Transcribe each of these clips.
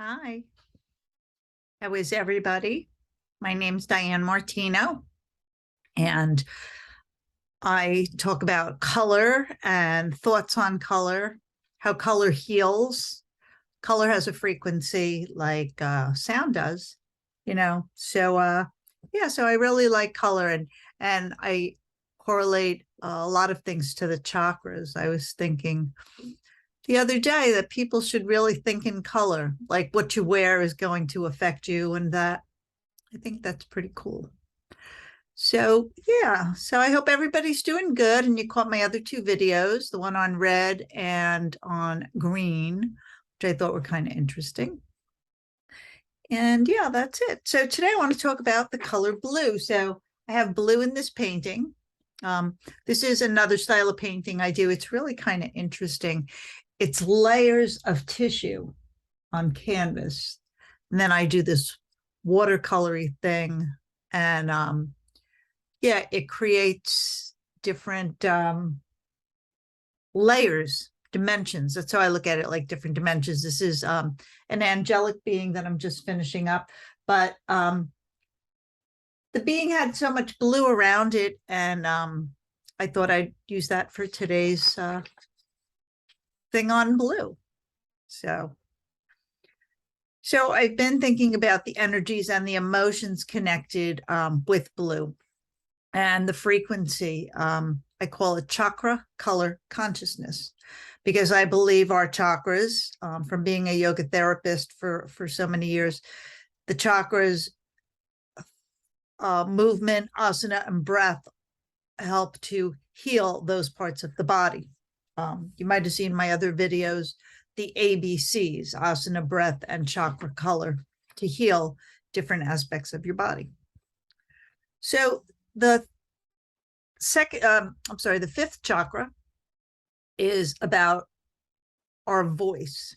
Hi, how is everybody? My name's Diane Martino, and I talk about color and thoughts on color, how color heals. Color has a frequency like sound does, you know. So I really like color, and I correlate a lot of things to the chakras. I was thinking the other day that people should really think in color, like what you wear is going to affect you, and that I think that's pretty cool. So, yeah, so I hope everybody's doing good. And you caught my other two videos, the one on red and on green, which I thought were kind of interesting. And yeah, that's it. So today I want to talk about the color blue. So I have blue in this painting. This is another style of painting I do. It's really kind of interesting. It's layers of tissue on canvas. And then I do this watercolory thing. And yeah, it creates different layers, dimensions. That's how I look at it, like different dimensions. This is an angelic being that I'm just finishing up. But the being had so much blue around it. And I thought I'd use that for today's thing on blue. So I've been thinking about the energies and the emotions connected with blue and the frequency. I call it chakra color consciousness, because I believe our chakras, from being a yoga therapist for so many years, the chakras, movement, asana, and breath help to heal those parts of the body. You might have seen my other videos, the ABCs, asana, breath, and chakra color, to heal different aspects of your body. So the the fifth chakra is about our voice.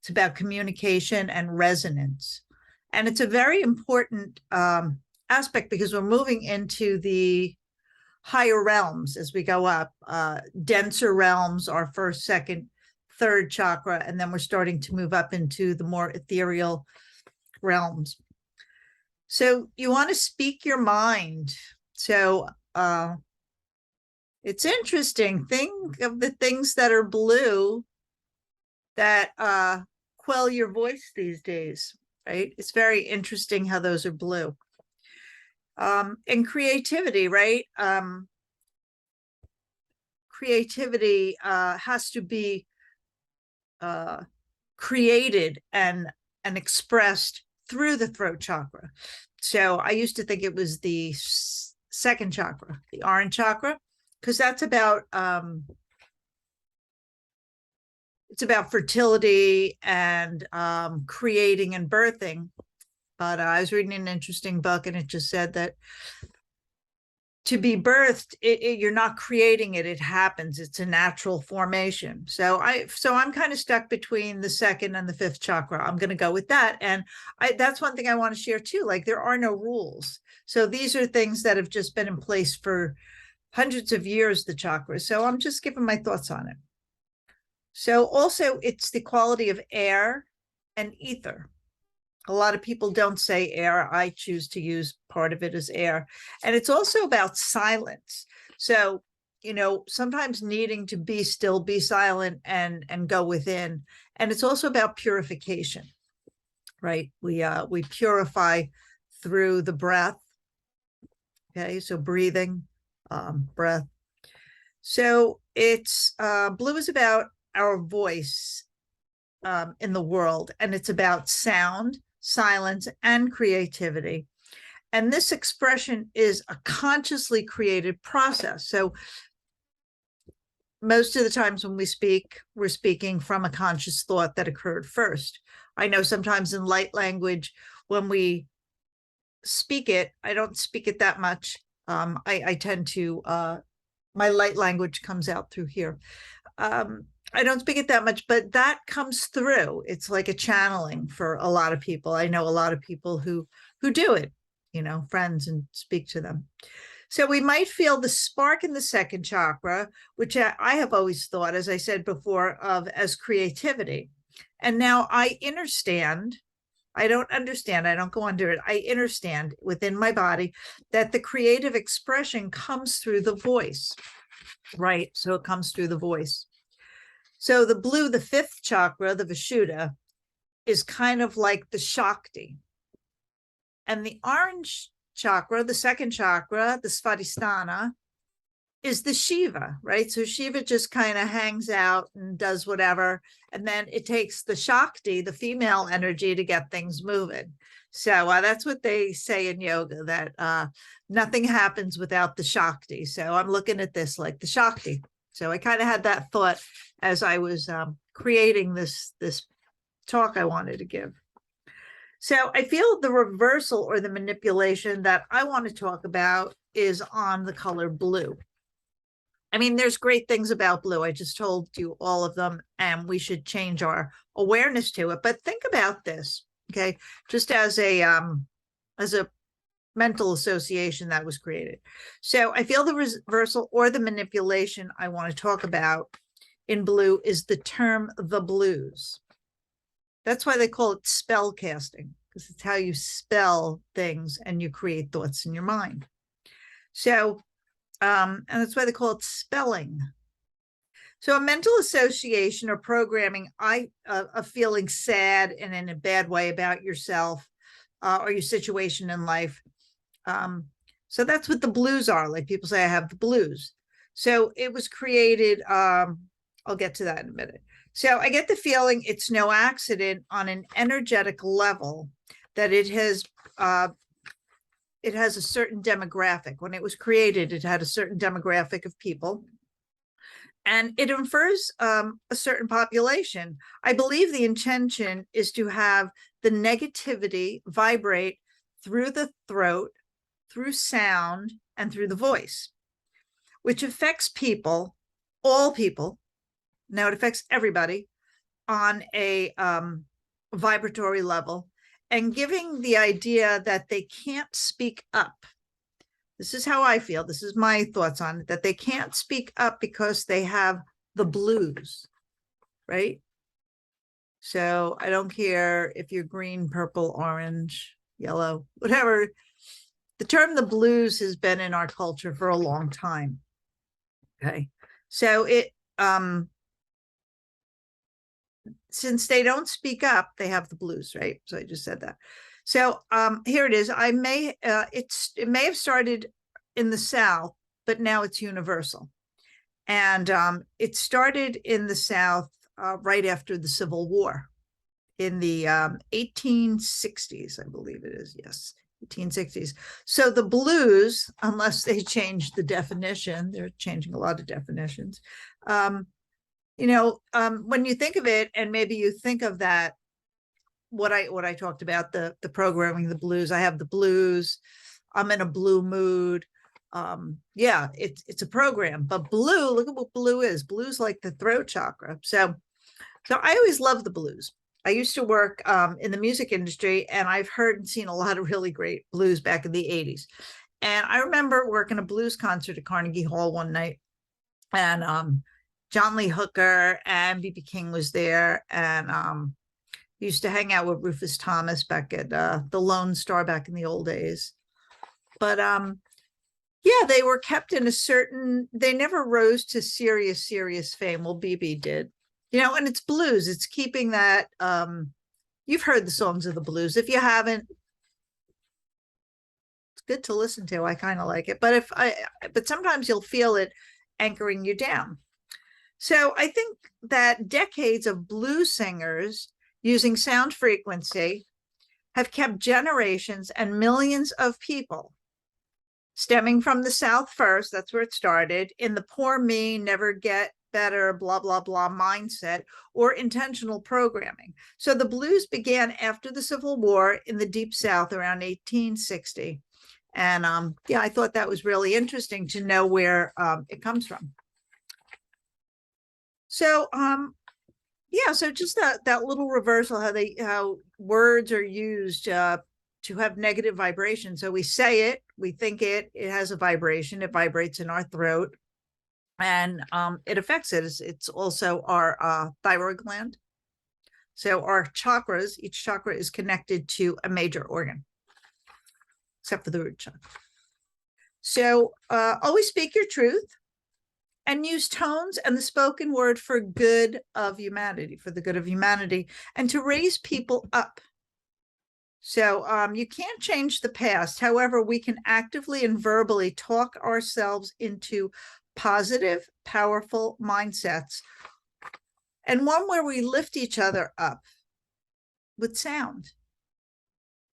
It's about communication and resonance. And it's a very important aspect, because we're moving into the higher realms as we go up. Denser realms are first, second, third chakra, and then we're starting to move up into the more ethereal realms. So you want to speak your mind. So it's interesting. Think of the things that are blue that quell your voice these days, right? It's very interesting how those are blue. And creativity, right? Creativity has to be created and expressed through the throat chakra. So I used to think it was the second chakra, the orange chakra, because that's about it's about fertility and creating and birthing. But I was reading an interesting book, and it just said that to be birthed, you're not creating it; it happens. It's a natural formation. So I'm kind of stuck between the second and the fifth chakra. I'm going to go with that, and that's one thing I want to share too. Like, there are no rules. So these are things that have just been in place for hundreds of years, the chakras. So I'm just giving my thoughts on it. So also, it's the quality of air and ether. A lot of people don't say air. I choose to use part of it as air. And it's also about silence. So, sometimes needing to be still, be silent, and go within. And it's also about purification, right? We purify through the breath. Okay, so breathing, breath. So it's blue is about our voice in the world, and it's about sound, silence, and creativity. And this expression is a consciously created process. So most of the times when we speak, we're speaking from a conscious thought that occurred first. I know sometimes in light language, when we speak it, I don't speak it that much. I tend to, my light language comes out through here. I don't speak it that much, but that comes through. It's like a channeling for a lot of people. I know a lot of people who do it, friends, and speak to them. So we might feel the spark in the second chakra, which I have always thought, as I said before, of as creativity. And now I understand. I don't understand. I don't go under it. I understand within my body that the creative expression comes through the voice, right? So it comes through the voice. So the blue, the fifth chakra, the Vishuddha, is kind of like the Shakti. And the orange chakra, the second chakra, the Svadhisthana, is the Shiva, right? So Shiva just kind of hangs out and does whatever. And then it takes the Shakti, the female energy, to get things moving. So that's what they say in yoga, that nothing happens without the Shakti. So I'm looking at this like the Shakti. So I kind of had that thought as I was creating this talk I wanted to give. So I feel the reversal or the manipulation that I want to talk about is on the color blue. I mean, there's great things about blue. I just told you all of them, and we should change our awareness to it. But think about this, okay? Just as a mental association that was created. So I feel the reversal or the manipulation I want to talk about in blue is the term the blues. That's why they call it spell casting, because it's how you spell things and you create thoughts in your mind. So, and that's why they call it spelling. So a mental association or programming, of feeling sad and in a bad way about yourself or your situation in life. So that's what the blues are. Like people say, I have the blues. So it was created, I'll get to that in a minute. So I get the feeling it's no accident on an energetic level that it has a certain demographic. When it was created, it had a certain demographic of people. And it infers a certain population. I believe the intention is to have the negativity vibrate through the throat, through sound, and through the voice, which affects people, all people. Now it affects everybody on a vibratory level, and giving the idea that they can't speak up. This is how I feel. This is my thoughts on it, that they can't speak up because they have the blues, right? So I don't care if you're green, purple, orange, yellow, whatever. The term the blues has been in our culture for a long time. Okay. So it, since they don't speak up, they have the blues, right? So I just said that. So here it is. It may have started in the South, but now it's universal. And it started in the South right after the Civil War in the 1860s, I believe it is. Yes, 1860s. So the blues, unless they change the definition, they're changing a lot of definitions. When you think of it, and maybe you think of that, what I talked about, the programming, the blues. I have the blues. I'm in a blue mood. Yeah, it's a program. But blue, look at what blue is. Blue's like the throat chakra. So I always love the blues. I used to work in the music industry, and I've heard and seen a lot of really great blues back in the 80s. And I remember working a blues concert at Carnegie Hall one night, and John Lee Hooker and B.B. King was there, and used to hang out with Rufus Thomas back at the Lone Star back in the old days. But yeah, they were kept in a certain, they never rose to serious fame. Well, BB did, and it's blues. It's keeping that, you've heard the songs of the blues. If you haven't, it's good to listen to. I kind of like it, but sometimes you'll feel it anchoring you down. So I think that decades of blues singers using sound frequency have kept generations and millions of people, stemming from the South first, that's where it started, in the poor me, never get better, blah, blah, blah mindset, or intentional programming. So the blues began after the Civil War in the Deep South around 1860. And yeah, I thought that was really interesting to know where it comes from. So yeah, so just that little reversal, how words are used to have negative vibration. So we say it, we think it has a vibration, it vibrates in our throat, and it affects it. It's also our thyroid gland. So our chakras, each chakra is connected to a major organ, except for the root chakra. So always speak your truth and use tones and the spoken word for good of humanity, for the good of humanity, and to raise people up. So you can't change the past. However, we can actively and verbally talk ourselves into positive, powerful mindsets, and one where we lift each other up with sound.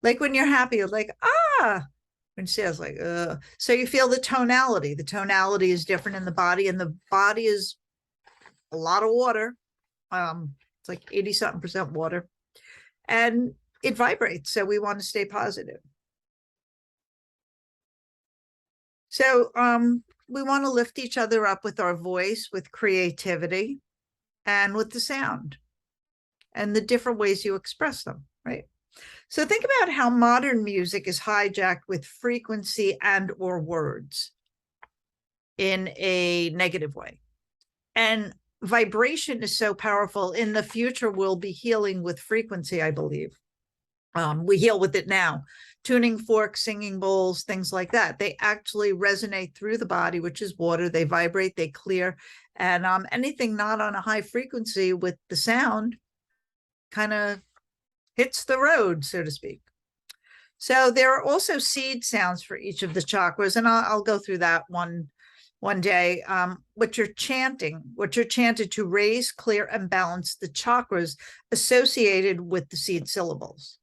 Like when you're happy, you're like, ah, when she says like, so you feel the tonality. The tonality is different in the body, and the body is a lot of water. It's like 80 something percent water, and it vibrates. So we want to stay positive. So we want to lift each other up with our voice, with creativity, and with the sound, and the different ways you express them, right? So think about how modern music is hijacked with frequency and or words in a negative way. And vibration is so powerful. In the future, we'll be healing with frequency, I believe. We heal with it now. Tuning forks, singing bowls, things like that. They actually resonate through the body, which is water. They vibrate, they clear. And anything not on a high frequency with the sound kind of hits the road, so to speak. So there are also seed sounds for each of the chakras, and I'll go through that one day. What you're chanted to raise, clear, and balance the chakras associated with the seed syllables.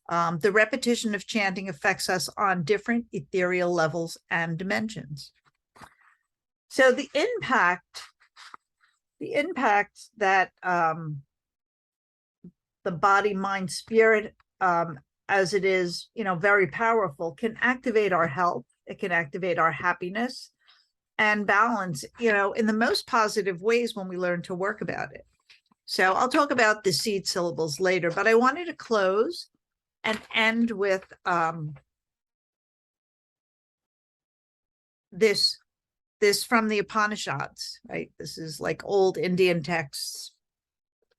The repetition of chanting affects us on different ethereal levels and dimensions. So the impact that the body, mind, spirit, as it is, very powerful, can activate our health. It can activate our happiness and balance, in the most positive ways when we learn to work about it. So I'll talk about the seed syllables later, but I wanted to close and end with this from the Upanishads, right? This is like old Indian texts.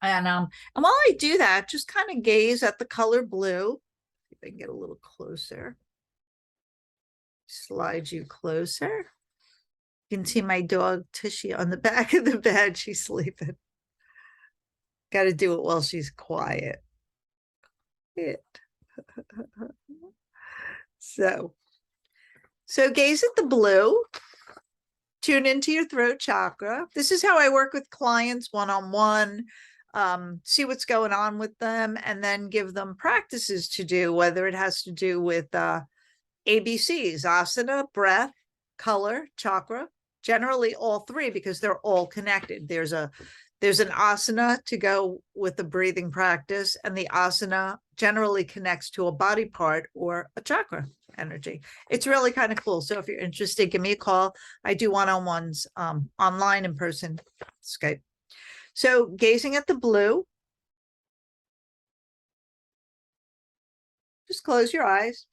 And while I do that, just kind of gaze at the color blue. See if I can get a little closer. Slide you closer. You can see my dog Tushy on the back of the bed. She's sleeping. Got to do it while she's quiet. So gaze at the blue. Tune into your throat chakra. This is how I work with clients one-on-one. See what's going on with them, and then give them practices to do, whether it has to do with ABCs, asana, breath, color, chakra, generally all three, because they're all connected. There's an asana to go with the breathing practice, and the asana generally connects to a body part or a chakra energy. It's really kind of cool. So if you're interested, give me a call. I do one-on-ones online, in person, Skype. So gazing at the blue, just close your eyes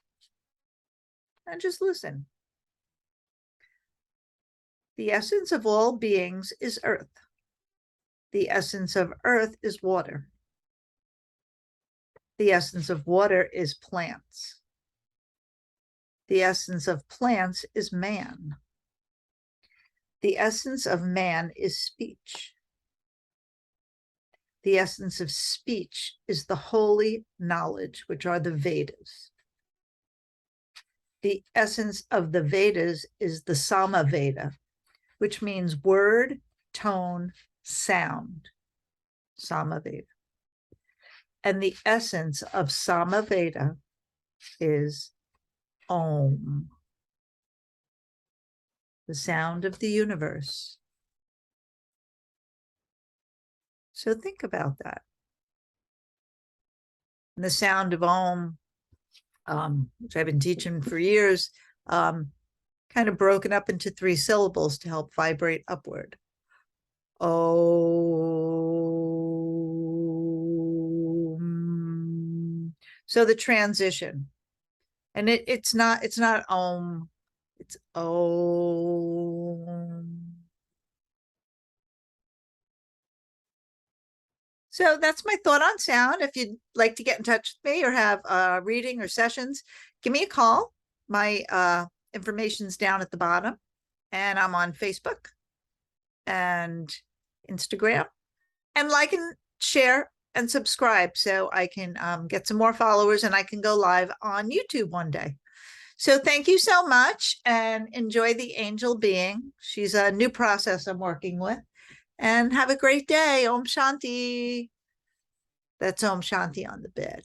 and just listen. The essence of all beings is earth. The essence of earth is water. The essence of water is plants. The essence of plants is man. The essence of man is speech. The essence of speech is the holy knowledge, which are the Vedas. The essence of the Vedas is the Samaveda, which means word, tone, sound. Samaveda. And the essence of Samaveda is Om, the sound of the universe. So think about that. And the sound of Om, which I've been teaching for years, kind of broken up into 3 syllables to help vibrate upward. Om. So the transition, and it's not Om, it's Om. So that's my thought on sound. If you'd like to get in touch with me or have reading or sessions, give me a call. My information's down at the bottom, and I'm on Facebook and Instagram. And like and share and subscribe so I can get some more followers and I can go live on YouTube one day. So thank you so much and enjoy the angel being. She's a new process I'm working with. And have a great day. Om Shanti. That's Om Shanti on the bed.